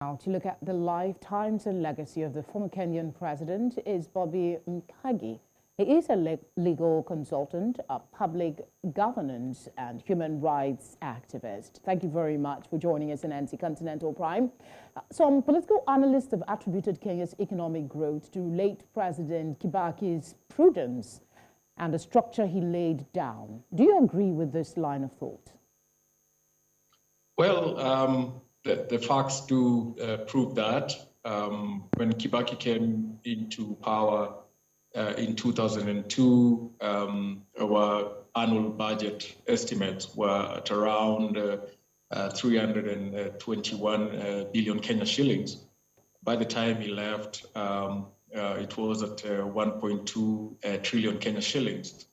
Now, to look at the lifetimes and legacy of the former Kenyan president is Bobby Mkangi. He is a legal consultant, a public governance and human rights activist. Thank you very much for joining us in NC Continental Prime. Some political analysts have attributed Kenya's economic growth to late President Kibaki's prudence and the structure he laid down. Do you agree with this line of thought? Well, the facts do prove that. When Kibaki came into power in 2002, our annual budget estimates were at around 321 billion Kenya shillings. By the time he left, it was at 1.2 trillion Kenya shillings.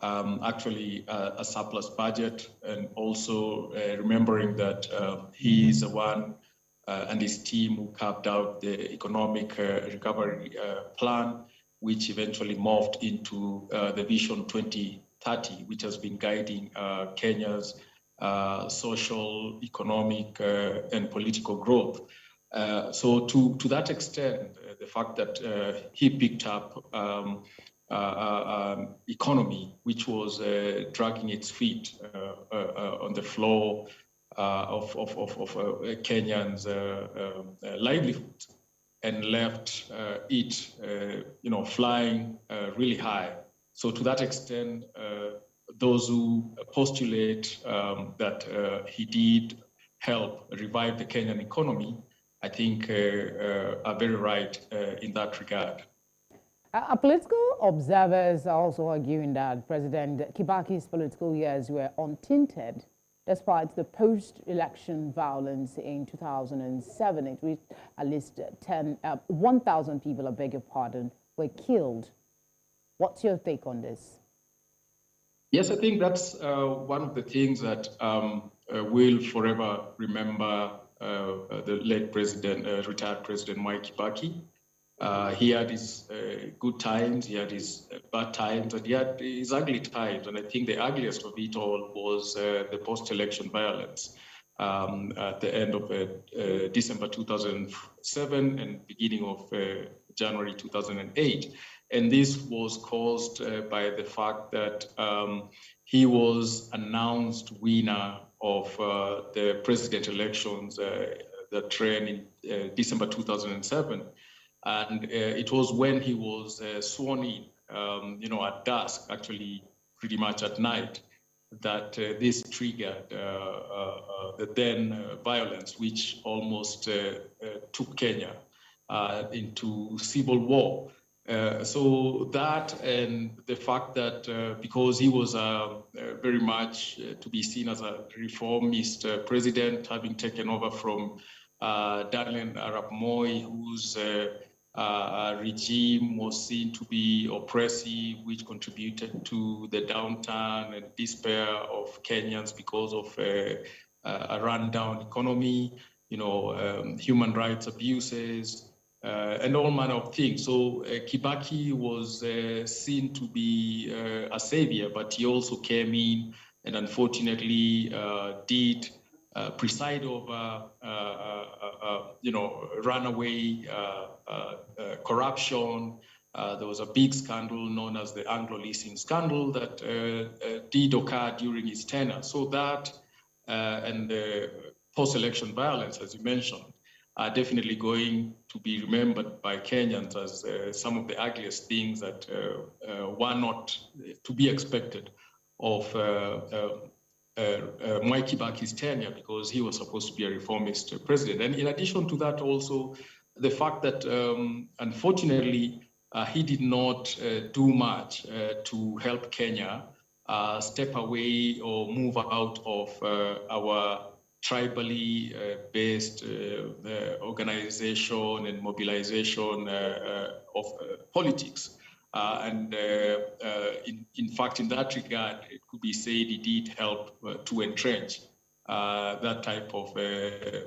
Actually a surplus budget, and also remembering that he is the one and his team who carved out the economic recovery plan, which eventually morphed into the Vision 2030, which has been guiding Kenya's social, economic, and political growth. So to that extent, the fact that he picked up economy, which was dragging its feet on the floor of Kenyans' livelihood, and left it, flying really high. So to that extent, those who postulate that he did help revive the Kenyan economy, I think are very right in that regard. Political observers are also arguing that President Kibaki's political years were untainted, despite the post-election violence in 2007, in which at least 1,000 people, I beg your pardon, were killed. What's your take on this? Yes, I think that's one of the things that we'll forever remember the late president, retired President Mwai Kibaki. He had his good times, he had his bad times, and he had his ugly times. And I think the ugliest of it all was the post-election violence at the end of December 2007 and beginning of January 2008. And this was caused by the fact that he was announced winner of the president elections that ran in December 2007. And it was when he was sworn in, at dusk, actually pretty much at night, that this triggered the then violence, which almost took Kenya into civil war. So that, and the fact that because he was very much to be seen as a reformist president, having taken over from Daniel Arap Moi, whose regime was seen to be oppressive, which contributed to the downturn and despair of Kenyans because of a rundown economy, human rights abuses, and all manner of things. So Kibaki was seen to be a savior, but he also came in and unfortunately did preside over, runaway corruption. There was a big scandal known as the Anglo-leasing scandal that did occur during his tenure. So that and the post-election violence, as you mentioned, are definitely going to be remembered by Kenyans as some of the ugliest things that were not to be expected of Mwai Kibaki's tenure, because he was supposed to be a reformist president. And in addition to that, also the fact that unfortunately he did not do much to help Kenya step away or move out of our tribally based organization and mobilization of politics. And in fact, in that regard, it could be said he did help to entrench that type of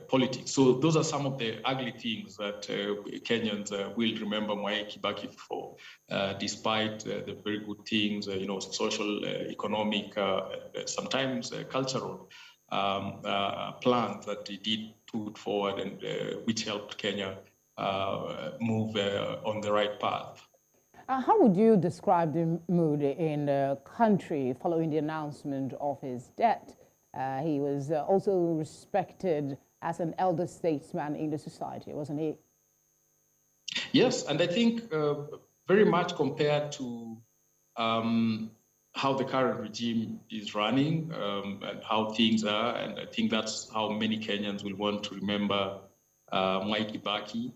politics. So those are some of the ugly things that Kenyans will remember Mwai Kibaki for, despite the very good things, social, economic, sometimes cultural plans that he did put forward, and which helped Kenya move on the right path. How would you describe the mood in the country following the announcement of his death? He was also respected as an elder statesman in the society, wasn't he? Yes, and I think very much compared to how the current regime is running and how things are, and I think that's how many Kenyans will want to remember Mwai Kibaki.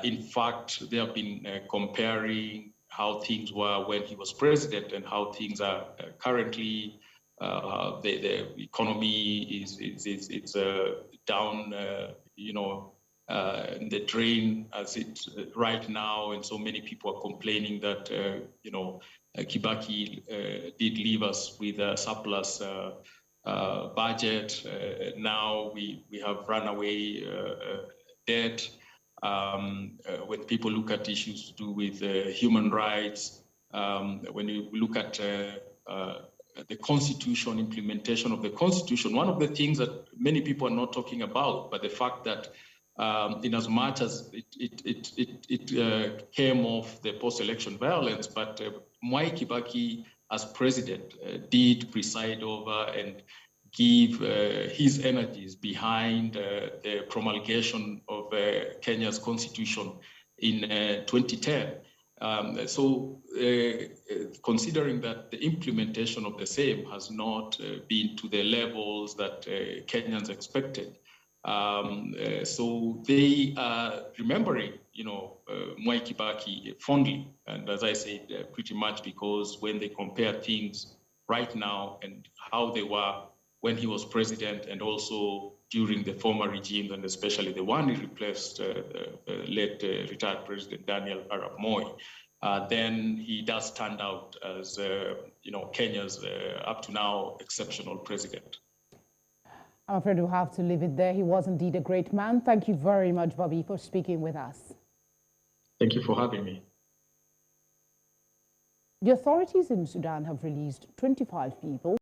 In fact, they have been comparing how things were when he was president and how things are currently. The economy is down, in the drain as it right now, and so many people are complaining that Kibaki did leave us with a surplus budget. Now we have runaway debt. When people look at issues to do with human rights, when you look at the Constitution, implementation of the Constitution, one of the things that many people are not talking about, but the fact that in as much as it came off the post-election violence, but Mwai Kibaki as president did preside over and give his energies behind the promulgation of Kenya's constitution in 2010. Considering that the implementation of the same has not been to the levels that Kenyans expected, so they are remembering, Mwai Kibaki fondly, and as I said, pretty much because when they compare things right now and how they were when he was president, and also during the former regime, and especially the one he replaced, late retired President Daniel Arap Moi, then he does stand out as Kenya's up to now exceptional president. I'm afraid we'll have to leave it there. He was indeed a great man. Thank you very much, Bobby, for speaking with us. Thank you for having me. The authorities in Sudan have released 25 people